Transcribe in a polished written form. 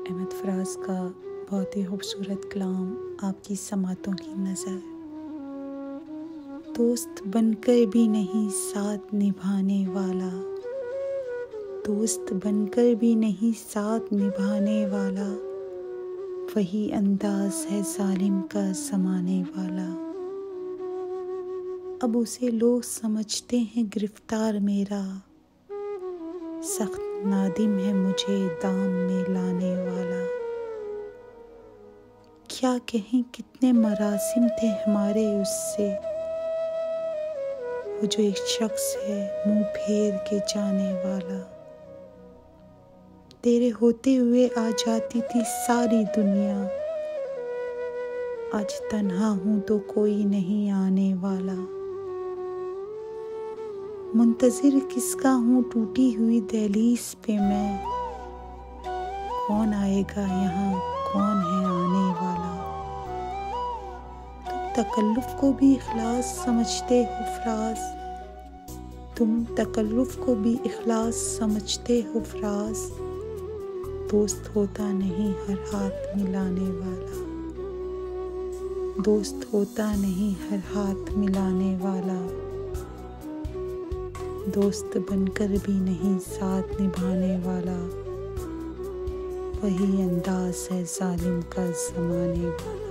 अहमद फराज का बहुत ही खूबसूरत कलाम, आपकी समातों की नज़र। दोस्त बनकर भी नहीं साथ निभाने वाला, दोस्त बनकर भी नहीं साथ निभाने वाला, वही अंदाज है जालिम का ज़माने वाला। अब उसे लोग समझते हैं गिरफ्तार मेरा, सख्त नादिम है मुझे दाम में लाने वाला। क्या कहें कितने मरासिम थे हमारे उससे, वो जो एक शख्स है मुंह फेर के जाने वाला। तेरे होते हुए आ जाती थी सारी दुनिया, आज तन्हा हूँ तो कोई नहीं आने वाला। मुंतज़िर किसका हूँ टूटी हुई दहलीज पे मैं, कौन आएगा यहाँ कौन है आने वाला। तुम तकल्लुफ़ को भी इखलास समझते हो फराज, तुम तकल्लुफ़ को भी इखलास समझते हो फराज। दोस्त होता नहीं हर हाथ मिलाने वाला, दोस्त होता नहीं हर हाथ मिलाने वाला। दोस्त बनकर भी नहीं साथ निभाने वाला, वही अंदाज है जालिम का ज़माने वाला।